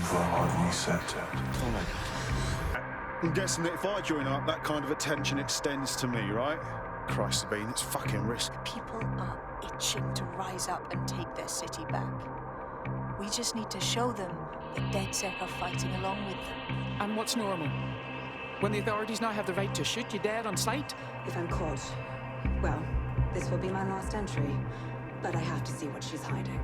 Survivor Reset. Oh my god. I'm guessing that if I join up, that kind of attention extends to me, right? Christ, Sabine, it's fucking risky. People are itching to rise up and take their city back. We just need to show them that DedSec are fighting along with them. And what's normal? When the authorities now have the right to shoot you dead on sight? If I'm caught, well, this will be my last entry. But I have to see what she's hiding.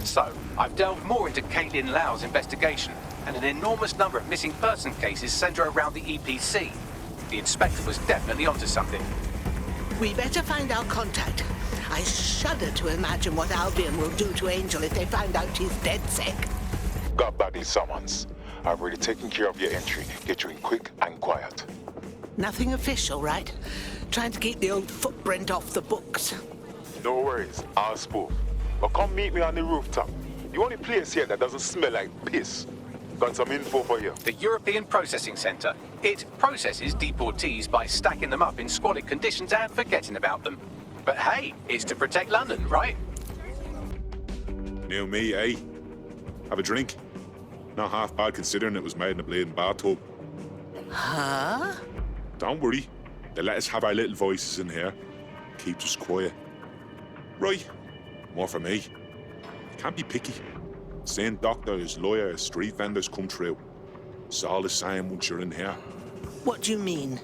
So, I've delved more into Caitlin Lau's investigation, and an enormous number of missing person cases centre around the EPC. The inspector was definitely onto something. We better find our contact. I shudder to imagine what Albion will do to Angel if they find out he's DedSec. Got back these summons. I've already taken care of your entry. Get you in quick and quiet. Nothing official, right? Trying to keep the old footprint off the books. No worries, I'll spoof. But come meet me on the rooftop. The only place here that doesn't smell like piss. Got some info for you. The European Processing Centre. It processes deportees by stacking them up in squalid conditions and forgetting about them. But hey, it's to protect London, right? New me, eh? Have a drink? Not half bad considering it was made in a bleeding bathtub. Huh? Don't worry. They let us have our little voices in here. Keeps us quiet. Right. More for me. Can't be picky. Seeing doctors, lawyers, street vendors come through. It's all the same once you're in here. What do you mean?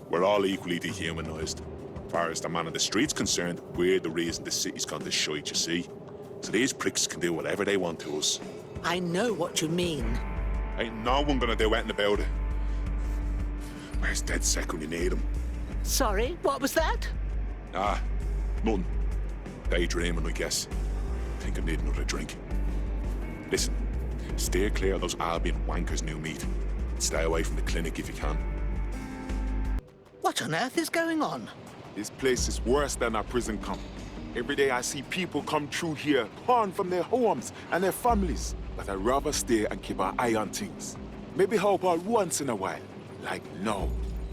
We're all equally dehumanised. As far as the man on the street's concerned, we're the reason the city's gone to shite, you see. So these pricks can do whatever they want to us. I know what you mean. Ain't no one gonna do anything about it. Where's DedSec when you need him? Sorry, what was that? Ah, nothing. Daydreaming, I guess. Think I need another drink. Listen, steer clear of those Albion wankers' new meat. Stay away from the clinic if you can. What on earth is going on? This place is worse than a prison camp. Every day I see people come through here, torn from their homes and their families. But I'd rather stay and keep an eye on things. Maybe help out once in a while. Like now.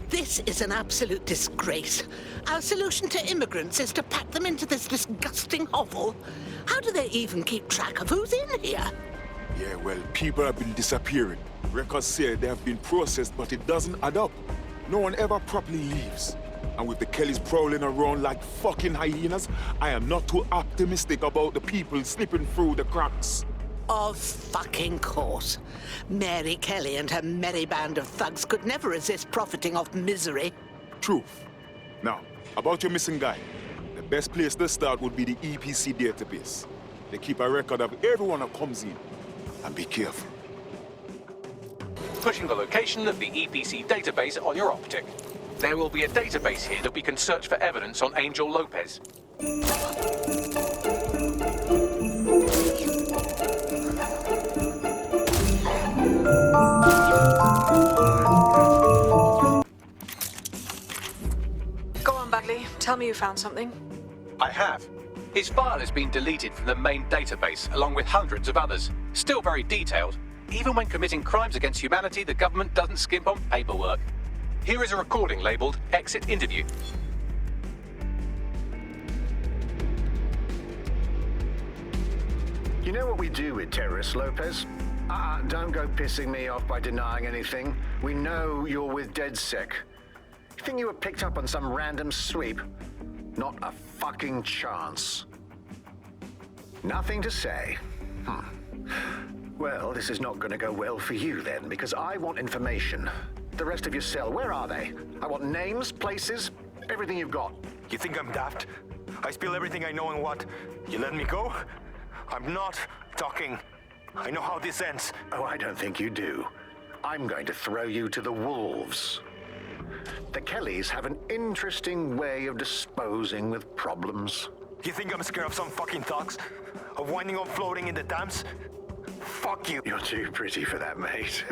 This is an absolute disgrace. Our solution to immigrants is to pack them into this disgusting hovel. How do they even keep track of who's in here? Yeah, well, people have been disappearing. Records say they have been processed, but it doesn't add up. No one ever properly leaves. And with the Kellys prowling around like fucking hyenas, I am not too optimistic about the people slipping through the cracks. Of fucking course. Mary Kelly and her merry band of thugs could never resist profiting off misery. Truth. Now, about your missing guy. The best place to start would be the EPC database. They keep a record of everyone that comes in. And be careful. Pushing the location of the EPC database on your optic. There will be a database here that we can search for evidence on Angel Lopez. Go on, Bagley. Tell me you found something. I have. His file has been deleted from the main database, along with hundreds of others. Still very detailed. Even when committing crimes against humanity, the government doesn't skimp on paperwork. Here is a recording labelled Exit Interview. You know what we do with terrorists, Lopez? Don't go pissing me off by denying anything. We know you're with DedSec. You think you were picked up on some random sweep? Not a fucking chance. Nothing to say. Well, this is not going to go well for you then, because I want information. The rest of your cell, where are they? I want names, places, everything you've got. You think I'm daft? I spill everything I know and what? You let me go? I'm not talking. I know how this ends. Oh, I don't think you do. I'm going to throw you to the wolves. The Kellys have an interesting way of disposing with problems. You think I'm scared of some fucking thugs? Of winding up floating in the dams? Fuck you. You're too pretty for that, mate.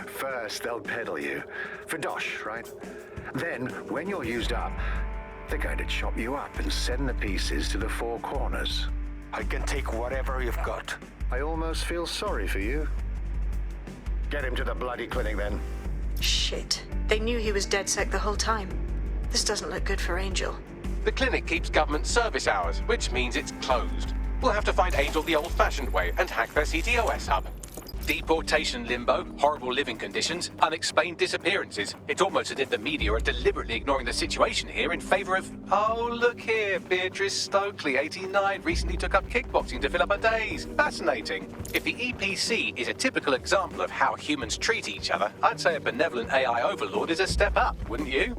First, they'll peddle you. For dosh, right? Then, when you're used up, They're going to chop you up and send the pieces to the four corners. I can take whatever you've got. I almost feel sorry for you. Get him to the bloody clinic then. Shit. They knew he was DedSec the whole time. This doesn't look good for Angel. The clinic keeps government service hours, which means it's closed. We'll have to find Angel the old-fashioned way and hack their CTOS hub. Deportation limbo, horrible living conditions, unexplained disappearances. It's almost as if the media are deliberately ignoring the situation here in favor of... Oh, look here, Beatrice Stokely, 89, recently took up kickboxing to fill up her days. Fascinating. If the EPC is a typical example of how humans treat each other, I'd say a benevolent AI overlord is a step up, wouldn't you?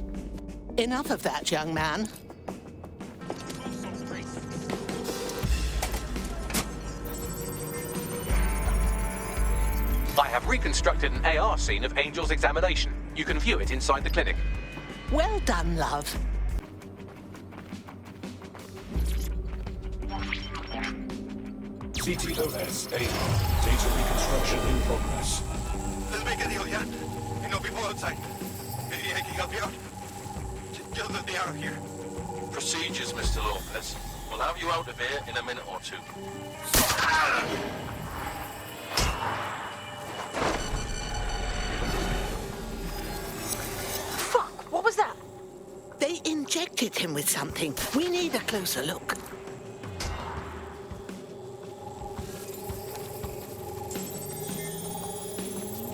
Enough of that, young man. I have reconstructed an AR scene of Angel's examination. You can view it inside the clinic. Well done, love. CTOS AR. Data reconstruction in progress. Let's make a deal, yeah? You know people outside. Maybe I can help you out. Just let me out of here. Procedures, Mr. Lopez. We'll have you out of here in a minute or two. Fuck, what was that? They injected him with something. We need a closer look.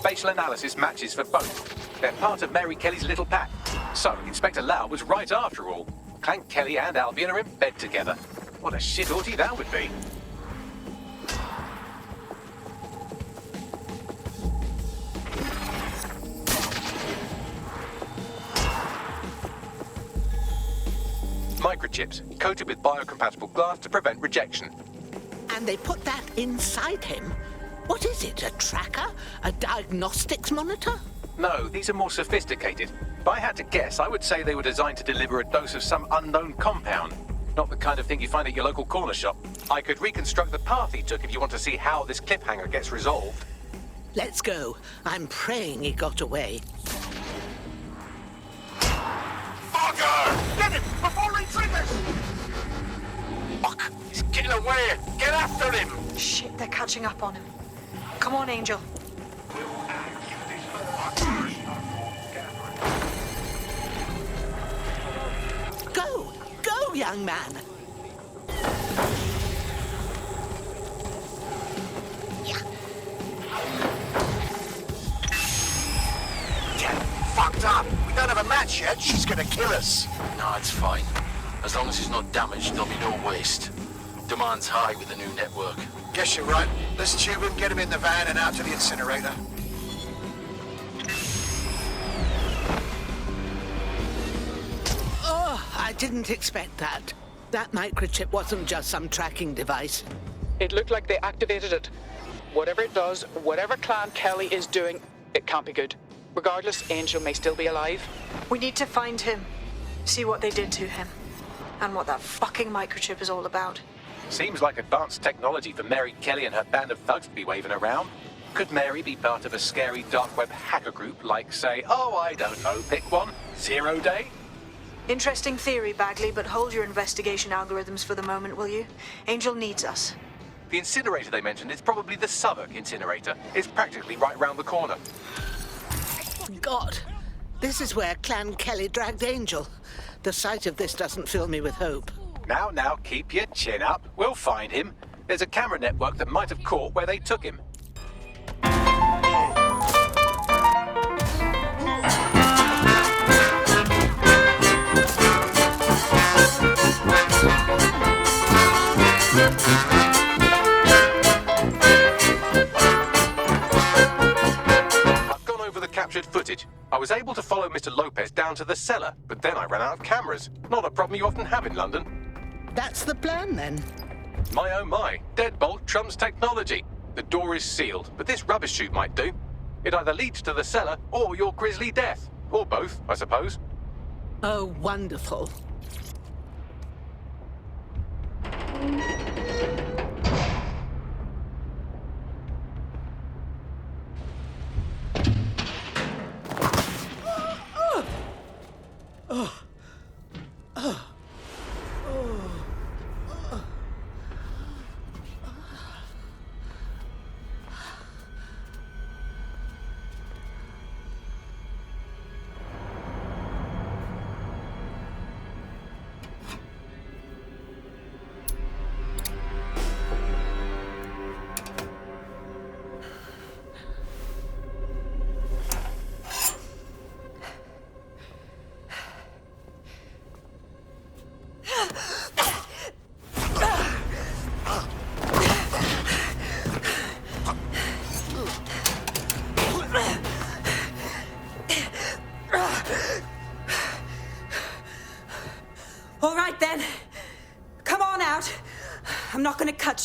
Facial analysis matches for both. They're part of Mary Kelly's little pack. So, Inspector Lau was right after all. Clank Kelly and Albion are in bed together. What a shit orgy that would be. Microchips, coated with biocompatible glass to prevent rejection. And they put that inside him? What is it, a tracker? A diagnostics monitor? No, these are more sophisticated. If I had to guess, I would say they were designed to deliver a dose of some unknown compound. Not the kind of thing you find at your local corner shop. I could reconstruct the path he took if you want to see how this cliffhanger gets resolved. Let's go. I'm praying he got away. Fucker! Get him before he triggers! Fuck! He's getting away! Get after him! Shit, they're catching up on him. Come on, Angel. Go! Go, young man! Fucked up! We don't have a match yet. She's gonna kill us. No, it's fine. As long as he's not damaged, there'll be no waste. Demand's high with the new network. Guess you're right. Let's tube him, get him in the van and out to the incinerator. Oh, I didn't expect that. That microchip wasn't just some tracking device. It looked like they activated it. Whatever it does, whatever Clan Kelly is doing, it can't be good. Regardless, Angel may still be alive. We need to find him. See what they did to him. And what that fucking microchip is all about. Seems like advanced technology for Mary Kelly and her band of thugs to be waving around. Could Mary be part of a scary dark web hacker group like, say, oh, I don't know, pick one, 0 Day? Interesting theory, Bagley, but hold your investigation algorithms for the moment, will you? Angel needs us. The incinerator they mentioned is probably the Southwark incinerator. It's practically right round the corner. God, this is where Clan Kelly dragged Angel. The sight of this doesn't fill me with hope. Now, keep your chin up. We'll find him. There's a camera network that might have caught where they took him. I've gone over the captured footage. I was able to follow Mr. Lopez down to the cellar, but then I ran out of cameras. Not a problem you often have in London. That's the plan, then. My oh my, deadbolt trumps technology. The door is sealed, but this rubbish chute might do. It either leads to the cellar or your grisly death. Or both, I suppose. Oh, wonderful. Oh.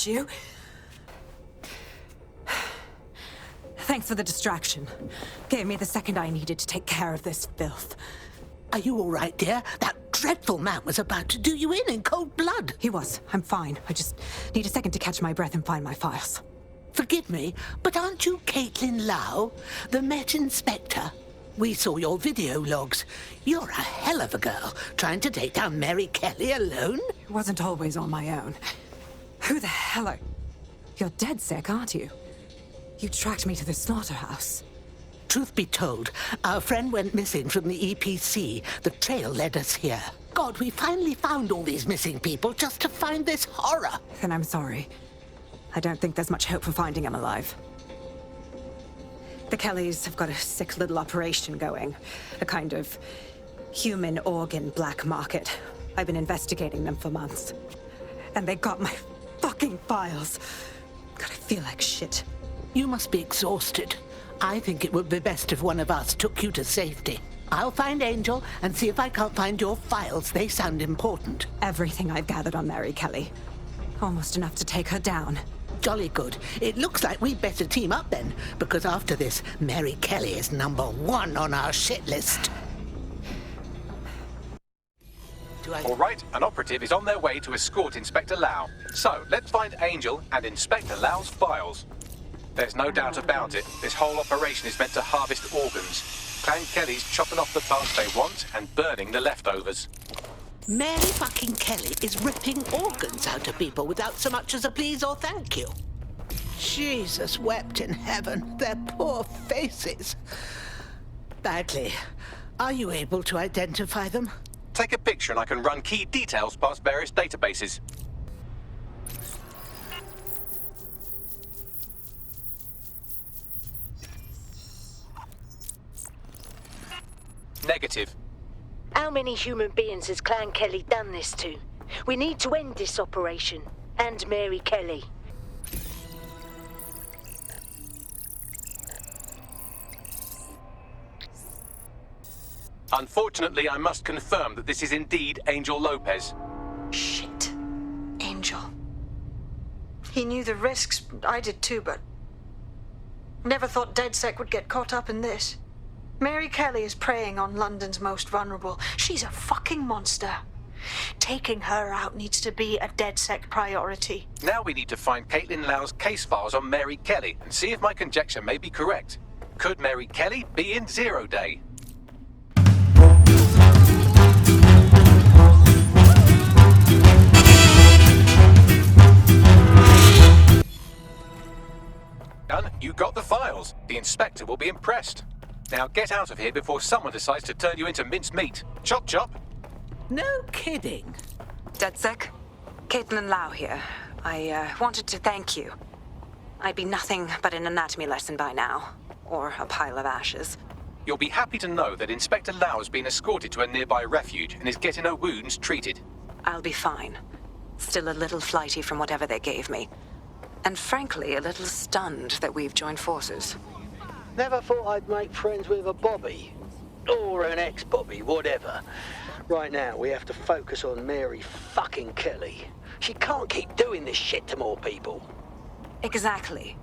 bless you. Thanks for the distraction. Gave me the second I needed to take care of this filth. Are you all right, dear? That dreadful man was about to do you in cold blood. He was. I'm fine. I just need a second to catch my breath and find my files. Forgive me, but aren't you Caitlin Lau, the Met Inspector? We saw your video logs. You're a hell of a girl, trying to take down Mary Kelly alone. It wasn't always on my own. Who the hell are... You're DedSec, aren't you? You tracked me to the slaughterhouse. Truth be told, our friend went missing from the EPC. The trail led us here. God, we finally found all these missing people just to find this horror. Then I'm sorry. I don't think there's much hope for finding him alive. The Kellys have got a sick little operation going. A kind of human organ black market. I've been investigating them for months. And they got my fucking files. God, I feel like shit. You must be exhausted. I think it would be best if one of us took you to safety. I'll find Angel and see if I can't find your files. They sound important. Everything I've gathered on Mary Kelly. Almost enough to take her down. Jolly good. It looks like we'd better team up then, because after this, Mary Kelly is #1 on our shit list. All right, an operative is on their way to escort Inspector Lau. So, let's find Angel and Inspector Lau's files. There's no doubt about it, this whole operation is meant to harvest organs. Clan Kelly's chopping off the parts they want and burning the leftovers. Mary fucking Kelly is ripping organs out of people without so much as a please or thank you. Jesus wept in heaven, their poor faces. Bagley, are you able to identify them? Take a picture and I can run key details past various databases. Negative. How many human beings has Clan Kelly done this to? We need to end this operation. And Mary Kelly. Unfortunately, I must confirm that this is indeed Angel Lopez. Shit. Angel. He knew the risks. I did too, but... Never thought DedSec would get caught up in this. Mary Kelly is preying on London's most vulnerable. She's a fucking monster. Taking her out needs to be a DedSec priority. Now we need to find Caitlin Lau's case files on Mary Kelly and see if my conjecture may be correct. Could Mary Kelly be in Zero Day? Done. You got the files. The inspector will be impressed. Now get out of here before someone decides to turn you into minced meat. Chop chop. No kidding. DedSec, Caitlin Lau here. I wanted to thank you. I'd be nothing but an anatomy lesson by now. Or a pile of ashes. You'll be happy to know that Inspector Lau has been escorted to a nearby refuge and is getting her wounds treated. I'll be fine. Still a little flighty from whatever they gave me. And frankly, a little stunned that we've joined forces. Never thought I'd make friends with a Bobby. Or an ex-Bobby, whatever. Right now, we have to focus on Mary fucking Kelly. She can't keep doing this shit to more people. Exactly.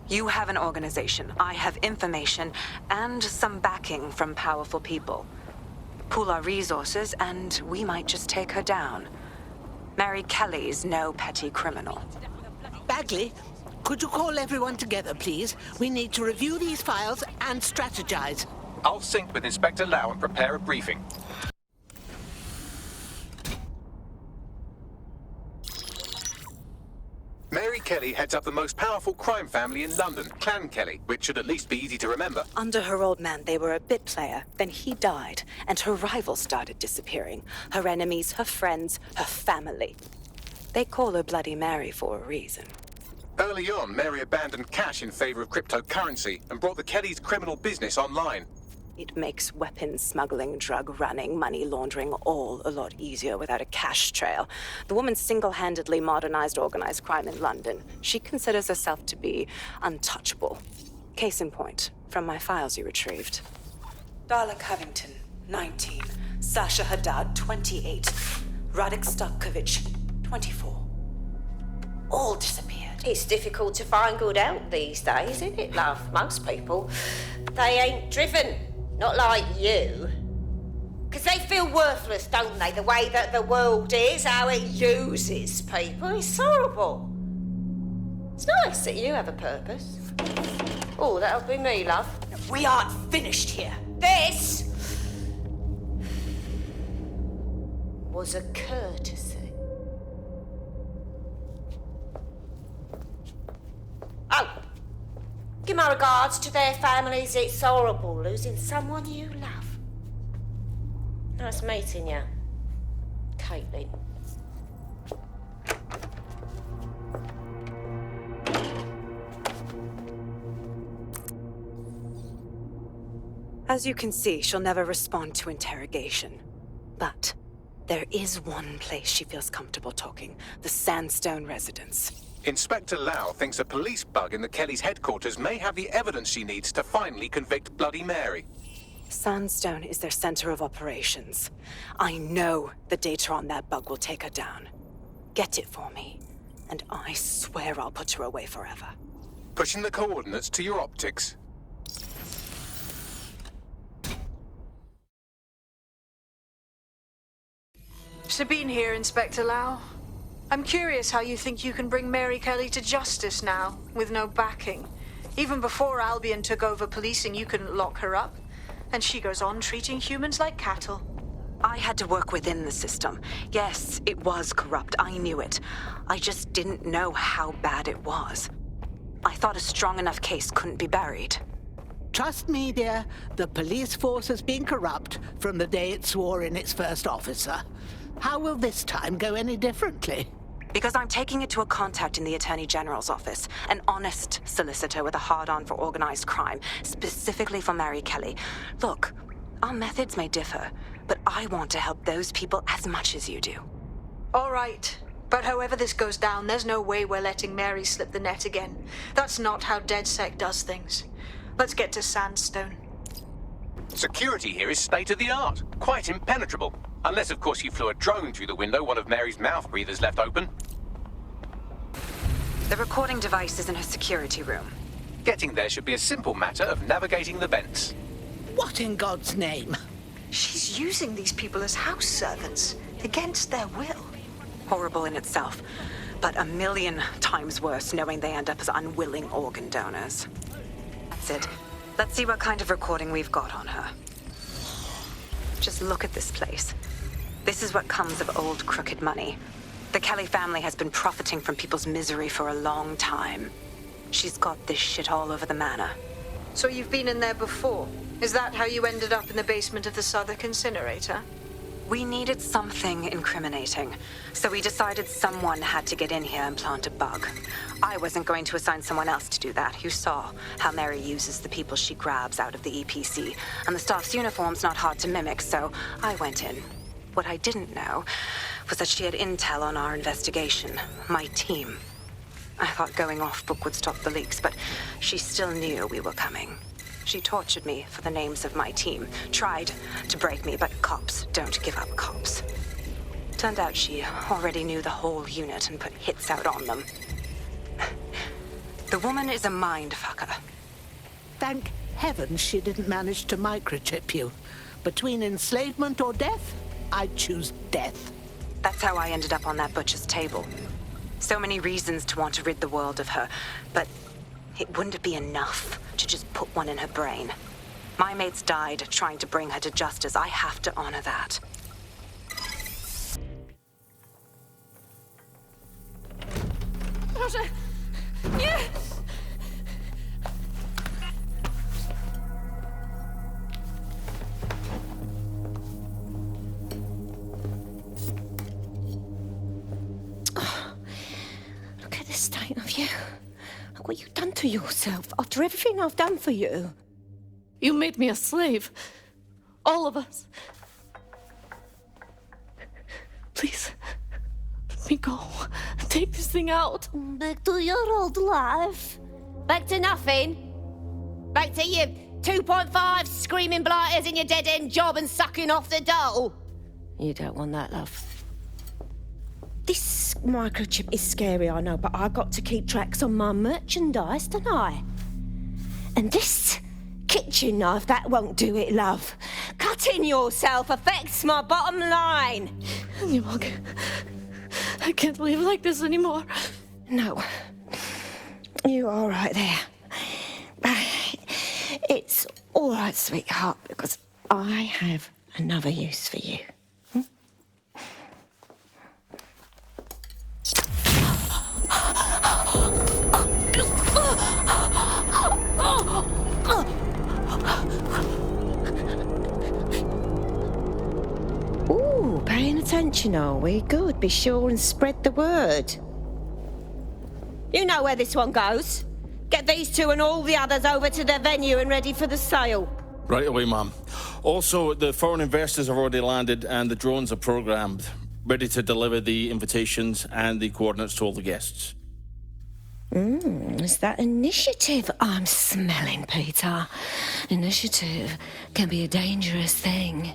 You have an organization, I have information, and some backing from powerful people. Pool our resources, and we might just take her down. Mary Kelly's no petty criminal. Bagley, could you call everyone together, please? We need to review these files and strategize. I'll sync with Inspector Lau and prepare a briefing. Mary Kelly heads up the most powerful crime family in London, Clan Kelly, which should at least be easy to remember. Under her old man, they were a bit player. Then he died, and her rivals started disappearing. Her enemies, her friends, her family. They call her Bloody Mary for a reason. Early on, Mary abandoned cash in favor of cryptocurrency and brought the Kellys' criminal business online. It makes weapons smuggling, drug running, money laundering all a lot easier without a cash trail. The woman single-handedly modernized organized crime in London. She considers herself to be untouchable. Case in point, from my files you retrieved. Darla Covington, 19. Sasha Haddad, 28. Radek Starkovich, 24. All disappeared. It's difficult to find good help these days, isn't it, love? Most people, they ain't driven. Not like you. Because they feel worthless, don't they? The way that the world is, how it uses people. It's horrible. It's nice that you have a purpose. Oh, that'll be me, love. We aren't finished here. This was a courtesy. Oh, give my regards to their families. It's horrible losing someone you love. Nice meeting you, Caitlin. As you can see, she'll never respond to interrogation. But there is one place she feels comfortable talking, the Sandstone residence. Inspector Lau thinks a police bug in the Kelly's headquarters may have the evidence she needs to finally convict Bloody Mary. Sandstone is their center of operations. I know the data on that bug will take her down. Get it for me, and I swear I'll put her away forever. Pushing the coordinates to your optics. Sabine here, Inspector Lau. I'm curious how you think you can bring Mary Kelly to justice now, with no backing. Even before Albion took over policing, you couldn't lock her up. And she goes on treating humans like cattle. I had to work within the system. Yes, it was corrupt. I knew it. I just didn't know how bad it was. I thought a strong enough case couldn't be buried. Trust me, dear, the police force has been corrupt from the day it swore in its first officer. How will this time go any differently? Because I'm taking it to a contact in the Attorney General's office, an honest solicitor with a hard-on for organized crime, specifically for Mary Kelly. Look, our methods may differ, but I want to help those people as much as you do. All right. But however this goes down, there's no way we're letting Mary slip the net again. That's not how DedSec does things. Let's get to Sandstone. Security here is state-of-the-art, quite impenetrable. Unless, of course, you flew a drone through the window one of Mary's mouth breathers left open. The recording device is in her security room. Getting there should be a simple matter of navigating the vents. What in God's name? She's using these people as house servants, against their will. Horrible in itself, but a million times worse knowing they end up as unwilling organ donors. That's it. Let's see what kind of recording we've got on her. Just look at this place. This is what comes of old crooked money. The Kelly family has been profiting from people's misery for a long time. She's got this shit all over the manor. So you've been in there before? Is that how you ended up in the basement of the Southwark incinerator? We needed something incriminating, so we decided someone had to get in here and plant a bug. I wasn't going to assign someone else to do that. You saw how Mary uses the people she grabs out of the EPC, and the staff's uniform's not hard to mimic, so I went in. What I didn't know was that she had intel on our investigation, my team. I thought going off book would stop the leaks, but she still knew we were coming. She tortured me for the names of my team, tried to break me, but cops don't give up cops. Turned out she already knew the whole unit and put hits out on them. The woman is a mind fucker. Thank heaven she didn't manage to microchip you. Between enslavement or death, I'd choose death. That's how I ended up on that butcher's table. So many reasons to want to rid the world of her, but it wouldn't be enough to just put one in her brain. My mates died trying to bring her to justice. I have to honor that. Proszę! Nie! Look at the state of you. Look what you've done to yourself after everything I've done for you. You made me a slave. All of us. Please, let me go. Take this thing out. Back to your old life. Back to nothing. Back to you 2.5 screaming blighters in your dead-end job and sucking off the dole. You don't want that, love. This microchip is scary, I know, but I got to keep tracks on my merchandise, don't I? And this kitchen knife, that won't do it, love. Cutting yourself affects my bottom line. I can't live like this anymore. No. You're all right there. It's all right, sweetheart, because I have another use for you. Ooh, paying attention, are we? Good. Be sure and spread the word. You know where this one goes. Get these two and all the others over to their venue and ready for the sale. Right away, Mum. Also, the foreign investors have already landed and the drones are programmed, ready to deliver the invitations and the coordinates to all the guests. Is that initiative I'm smelling, Peter? Initiative can be a dangerous thing.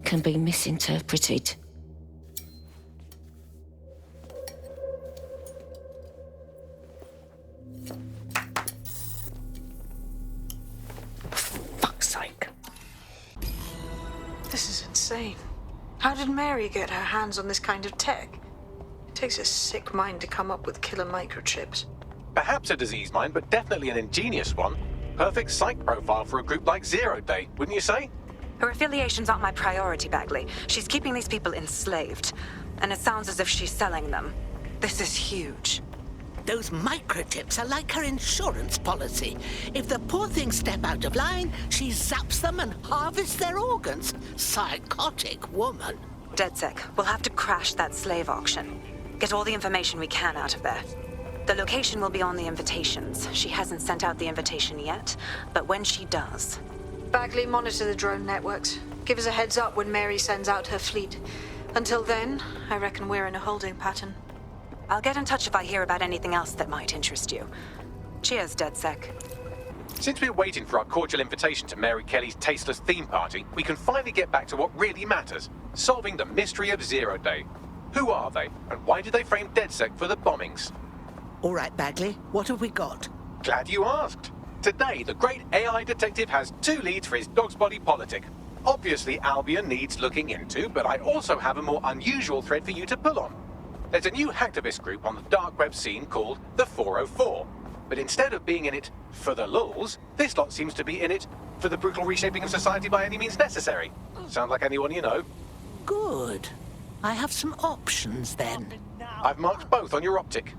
Can be misinterpreted. Fuck's sake. This is insane. How did Mary get her hands on this kind of tech? It takes a sick mind to come up with killer microchips. Perhaps a disease mind, but definitely an ingenious one. Perfect psych profile for a group like Zero Day, wouldn't you say? Her affiliations aren't my priority, Bagley. She's keeping these people enslaved. And it sounds as if she's selling them. This is huge. Those microchips are like her insurance policy. If the poor things step out of line, she zaps them and harvests their organs. Psychotic woman. DedSec, we'll have to crash that slave auction. Get all the information we can out of there. The location will be on the invitations. She hasn't sent out the invitation yet, but when she does... Bagley, monitor the drone networks. Give us a heads up when Mary sends out her fleet. Until then, I reckon we're in a holding pattern. I'll get in touch if I hear about anything else that might interest you. Cheers, DedSec. Since we're waiting for our cordial invitation to Mary Kelly's tasteless theme party, we can finally get back to what really matters, solving the mystery of Zero Day. Who are they, and why did they frame DedSec for the bombings? All right, Bagley, what have we got? Glad you asked. Today, the great AI detective has 2 leads for his dog's body politic. Obviously, Albion needs looking into, but I also have a more unusual thread for you to pull on. There's a new hacktivist group on the dark web scene called the 404. But instead of being in it for the lulz, this lot seems to be in it for the brutal reshaping of society by any means necessary. Sound like anyone you know? Good. I have some options then. I've marked both on your optic.